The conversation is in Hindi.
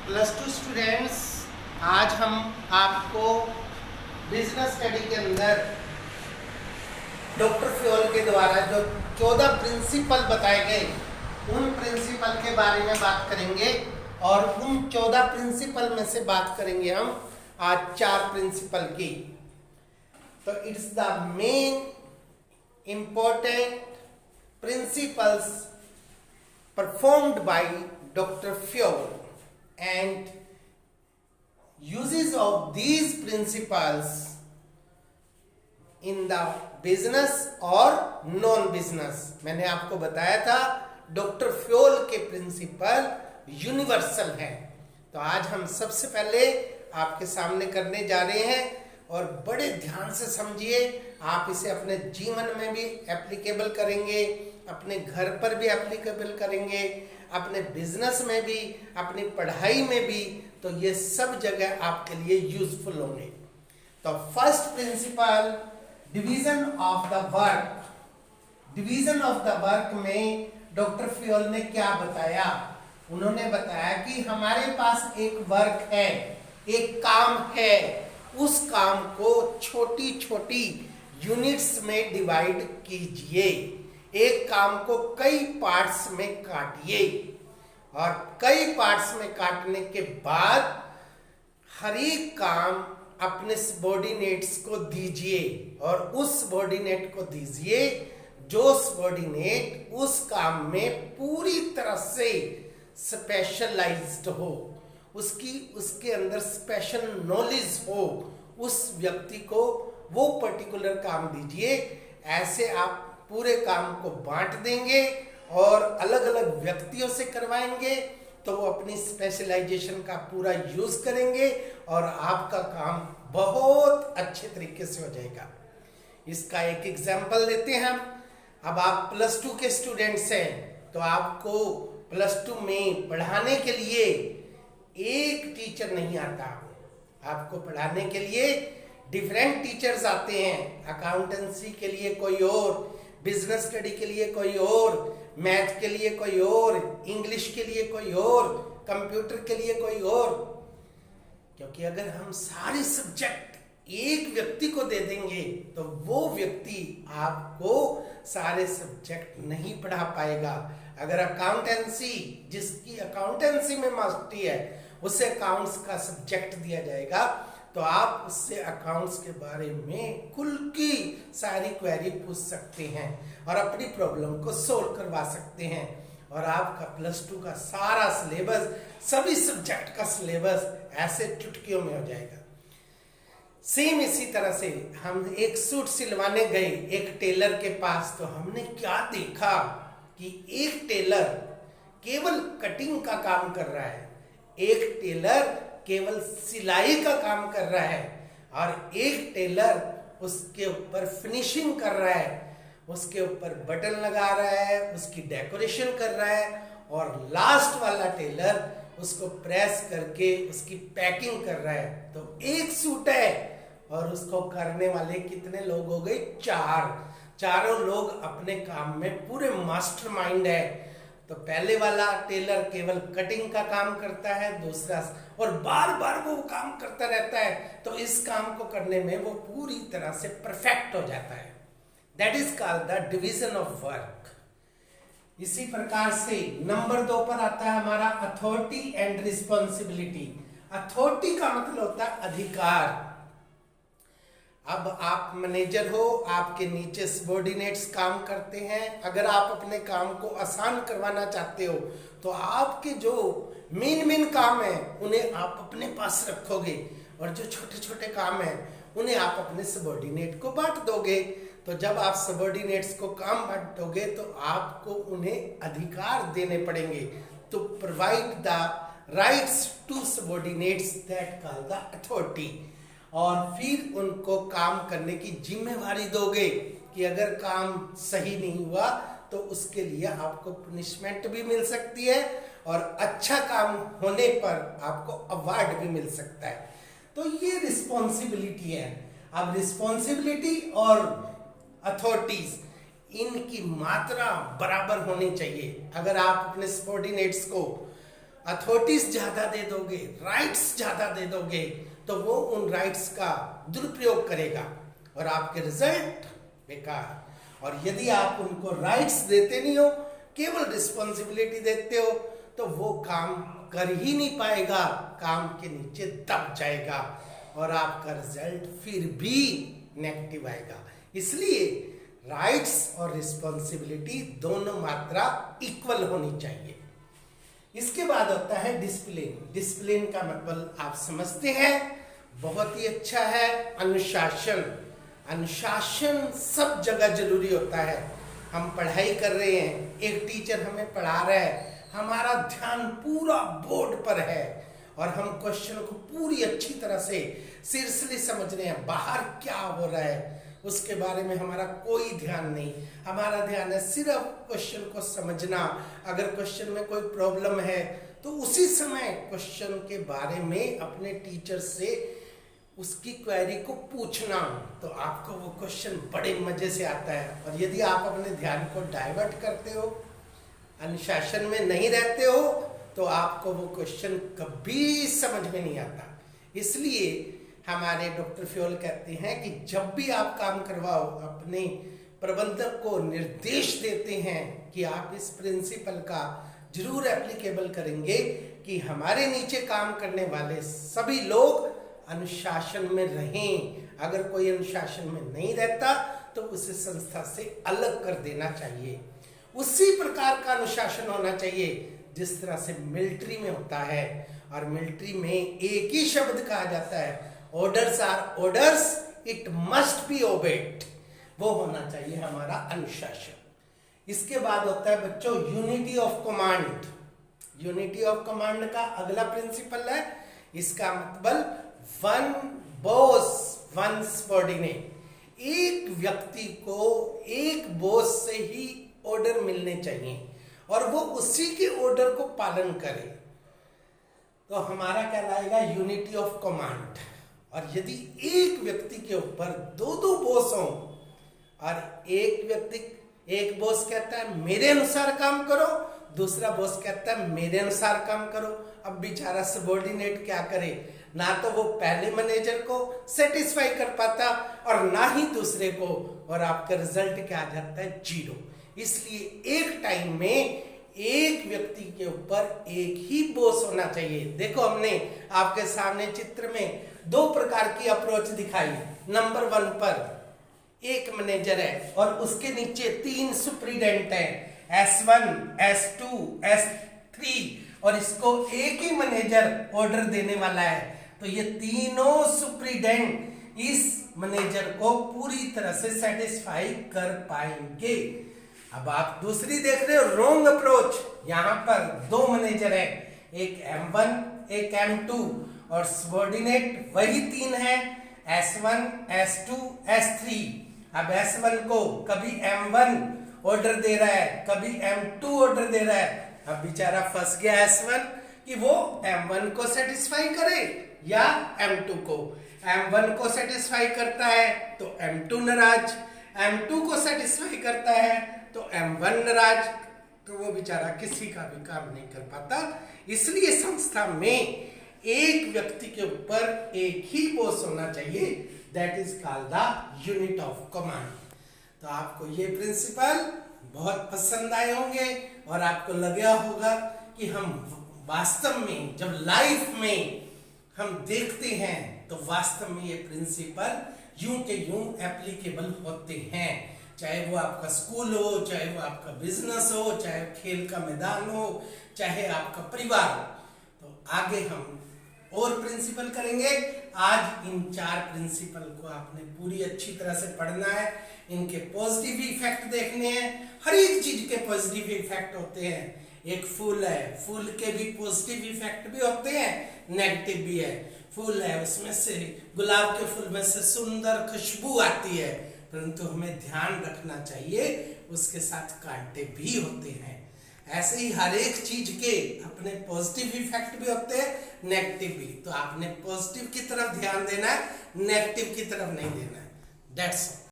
प्लस टू स्टूडेंट्स, आज हम आपको बिजनेस स्टडी के अंदर डॉक्टर फ्योल के द्वारा जो 14 प्रिंसिपल बताए गए उन प्रिंसिपल के बारे में बात करेंगे। और उन 14 प्रिंसिपल में से बात करेंगे हम आज 4 प्रिंसिपल की। तो it's the main important principles performed by Dr. Fioul, and uses of these principles in the business और नॉन बिजनेस। मैंने आपको बताया था डॉक्टर फ्योल के प्रिंसिपल यूनिवर्सल हैं। तो आज हम सबसे पहले आपके सामने करने जा रहे हैं और बड़े ध्यान से समझिए। आप इसे अपने जीवन में भी एप्लीकेबल करेंगे, अपने घर पर भी एप्लीकेबल करेंगे, अपने बिजनेस में भी, अपनी पढ़ाई में भी। तो ये सब जगह आपके लिए यूजफुल होंगे। तो first principle, division of the work. Division of the work में डॉक्टर फ्योल ने क्या बताया? उन्होंने बताया कि हमारे पास एक वर्क है, एक काम है, उस काम को छोटी छोटी यूनिट्स में डिवाइड कीजिए। एक काम को कई पार्ट्स में काटिए और कई पार्ट्स में काटने के बाद हर एक काम अपने सबऑर्डिनेट्स को दीजिए और उस सबऑर्डिनेट को दीजिए जो सबऑर्डिनेट उस काम में पूरी तरह से स्पेशलाइज्ड हो, उसके अंदर स्पेशल नॉलेज हो। उस व्यक्ति को वो पर्टिकुलर काम दीजिए। ऐसे आप पूरे काम को बांट देंगे और अलग अलग व्यक्तियों से करवाएंगे तो वो अपनी स्पेशलाइजेशन का पूरा यूज करेंगे और आपका काम बहुत अच्छे तरीके से हो जाएगा। इसका एक एग्जाम्पल देते हैं हम। अब आप प्लस 2 के स्टूडेंट्स हैं तो आपको प्लस 2 में पढ़ाने के लिए एक टीचर नहीं आता। आपको पढ़ाने के लिए डिफरेंट टीचर्स आते हैं। अकाउंटेंसी के लिए कोई और, बिजनेस स्टडी के लिए कोई और, मैथ के लिए कोई और, इंग्लिश के लिए कोई और, कंप्यूटर के लिए कोई और। क्योंकि अगर हम सारे सब्जेक्ट एक व्यक्ति को दे देंगे तो वो व्यक्ति आपको सारे सब्जेक्ट नहीं पढ़ा पाएगा। अगर अकाउंटेंसी, जिसकी अकाउंटेंसी में मास्टरी है, उसे अकाउंट्स का सब्जेक्ट दिया जाएगा तो आप उससे अकाउंट्स के बारे में खुल की सारी क्वेरी पूछ सकते हैं और अपनी प्रॉब्लम को सोल्व करवा सकते हैं। और आपका प्लस 2 का सारा सिलेबस, सभी सब्जेक्ट का सिलेबस ऐसे चुटकियों में हो जाएगा। सेम इसी तरह से हम एक सूट सिलवाने गए एक टेलर के पास, तो हमने क्या देखा कि एक टेलर केवल कटिंग का काम कर रहा है, एक टेलर केवल सिलाई का काम कर रहा है और एक टेलर उसके ऊपर फिनिशिंग कर रहा है, उसके ऊपर बटन लगा रहा है, उसकी डेकोरेशन कर रहा है और लास्ट वाला टेलर उसको प्रेस करके उसकी पैकिंग कर रहा है। तो एक सूट है और उसको करने वाले कितने लोग हो गए? 4। चारों लोग अपने काम में पूरे मास्टरमाइंड है। तो पहले वाला टेलर केवल कटिंग का काम करता है, दूसरा और बार बार वो काम करता रहता है, तो इस काम को करने में वो पूरी तरह से परफेक्ट हो जाता है। That is called the division of work. इसी प्रकार से नंबर 2 पर आता है हमारा अथॉरिटी एंड रिस्पॉन्सिबिलिटी। अथॉरिटी का मतलब होता है अधिकार। अब आप मैनेजर हो, आपके नीचे सबऑर्डिनेट्स काम करते हैं। अगर आप अपने काम को आसान करवाना चाहते हो तो आपके जो मेन काम है उन्हें आप अपने पास रखोगे और जो छोटे छोटे काम है उन्हें आप अपने सबऑर्डिनेट को बांट दोगे। तो जब आप सबऑर्डिनेट्स को काम बांटोगे तो आपको उन्हें अधिकार देने पड़ेंगे। तो provide the rights to subordinates, that called the authority. और फिर उनको काम करने की जिम्मेवारी दोगे कि अगर काम सही नहीं हुआ तो उसके लिए आपको पनिशमेंट भी मिल सकती है और अच्छा काम होने पर आपको अवार्ड भी मिल सकता है। तो ये रिस्पॉन्सिबिलिटी है। अब रिस्पॉन्सिबिलिटी और अथॉरिटीज, इनकी मात्रा बराबर होनी चाहिए। अगर आप अपने सबऑर्डिनेट्स को अथॉरिटीज ज्यादा दे दोगे, राइट्स ज्यादा दे दोगे, तो वो उन राइट्स का दुरुपयोग करेगा और आपके रिजल्ट बेकार। और यदि आप उनको राइट्स देते नहीं हो, केवल रिस्पॉन्सिबिलिटी देते हो, तो वो काम कर ही नहीं पाएगा, काम के नीचे दब जाएगा और आपका रिजल्ट फिर भी नेगेटिव आएगा। इसलिए राइट्स और रिस्पॉन्सिबिलिटी दोनों मात्रा इक्वल होनी चाहिए। इसके बाद होता है डिसिप्लिन। डिसिप्लिन का मतलब आप समझते हैं, बहुत ही अच्छा है, अनुशासन। अनुशासन सब जगह जरूरी होता है। हम पढ़ाई कर रहे हैं, एक टीचर हमें पढ़ा रहा है, हमारा ध्यान पूरा बोर्ड पर है और हम क्वेश्चन को पूरी अच्छी तरह से सीरियसली समझ रहे हैं, बाहर क्या हो रहा है उसके बारे में हमारा कोई ध्यान नहीं। हमारा ध्यान है सिर्फ क्वेश्चन को समझना। अगर क्वेश्चन में कोई प्रॉब्लम है तो उसी समय क्वेश्चन के बारे में अपने टीचर से उसकी क्वेरी को पूछना, तो आपको वो क्वेश्चन बड़े मजे से आता है। और यदि आप अपने ध्यान को डाइवर्ट करते हो, अनुशासन में नहीं रहते हो, तो आपको वो क्वेश्चन कभी समझ में नहीं आता। इसलिए हमारे डॉक्टर फ्योल कहते हैं कि जब भी आप काम करवाओ, अपने प्रबंधक को निर्देश देते हैं कि आप इस प्रिंसिपल का जरूर एप्लीकेबल करेंगे कि हमारे नीचे काम करने वाले सभी लोग अनुशासन में रहें। अगर कोई अनुशासन में नहीं रहता तो उसे संस्था से अलग कर देना चाहिए। उसी प्रकार का अनुशासन होना चाहिए जिस तरह से मिलिट्री में होता है। और मिलिट्री में एक ही शब्द कहा जाता है, orders are orders, it must be obeyed. वो होना चाहिए हमारा अनुशासन। इसके बाद होता है बच्चों unity of command. Unity of command का अगला प्रिंसिपल है, इसका मतलब वन बॉस वन सबऑर्डिनेट। एक व्यक्ति को एक बॉस से ही ऑर्डर मिलने चाहिए और वो उसी के ऑर्डर को पालन करे, तो हमारा कहलाएगा यूनिटी ऑफ कमांड। और यदि एक व्यक्ति के ऊपर दो दो बॉस हों और एक बॉस कहता है मेरे अनुसार काम करो, दूसरा बॉस कहता है मेरे अनुसार काम करो, अब बेचारा सबऑर्डिनेट क्या करे? ना तो वो पहले मैनेजर को सेटिस्फाई कर पाता और ना ही दूसरे को, और आपका रिजल्ट क्या आ जाता है? 0। इसलिए एक टाइम में एक व्यक्ति के ऊपर एक ही बॉस होना चाहिए। देखो हमने आपके सामने चित्र में 2 प्रकार की अप्रोच दिखाई। नंबर 1 पर एक मैनेजर है और उसके नीचे 3 सुपरिटेंडेंट हैं, S1, S2, S3, और इसको एक ही मैनेजर ऑर्डर देने वाला है। तो ये तीनों सुपरिटेंडेंट इस मैनेजर को पूरी तरह से सेटिस्फाई कर पाएंगे। अब आप दूसरी देख रहे हो, रॉन्ग अप्रोच। यहां पर 2 मैनेजर हैं, एक M1 एक M2, और सबऑर्डिनेट वही 3 है, S1, S2, S3। अब S1 को कभी M1 ऑर्डर दे रहा है, कभी M2 ऑर्डर दे रहा है। अब बेचारा फंस गया S1 कि वो M1 को सेटिस्फाई करे या M2 को। M1 को सेटिस्फाई करता है तो M2 नाराज, M2 को सेटिस्फाई करता है तो M1 नाराज, तो वो बेचारा किसी का भी काम नहीं कर पाता। इसलिए संस्था में एक व्यक्ति के ऊपर एक ही बॉस होना चाहिए, that is called the unit of command. तो आपको ये प्रिंसिपल बहुत पसंद आए होंगे और आपको लगा होगा कि हम वास्तव में जब लाइफ में हम देखते हैं तो वास्तव में ये प्रिंसिपल यूं के यूं एप्लीकेबल होते हैं। चाहे वो आपका स्कूल हो, चाहे वो आपका बिजनेस हो, चाहे खेल का मैदान हो, चाहे आपका परिवार हो। तो आगे हम और प्रिंसिपल करेंगे। आज इन 4 प्रिंसिपल को आपने पूरी अच्छी तरह से पढ़ना है, इनके पॉजिटिव इफेक्ट देखने हैं। हर एक चीज के पॉजिटिव इफेक्ट होते हैं। एक फूल है, फूल के भी पॉजिटिव इफेक्ट भी होते हैं, नेगेटिव भी है। फूल है, उसमें से गुलाब के फूल में से सुंदर खुशबू आती है, परंतु हमें ध्यान रखना चाहिए उसके साथ कांटे भी होते हैं। ऐसे ही हर एक चीज के अपने पॉजिटिव इफेक्ट भी होते हैं, नेगेटिव भी। तो आपने पॉजिटिव की तरफ ध्यान देना है, नेगेटिव की तरफ नहीं देना है। That's all.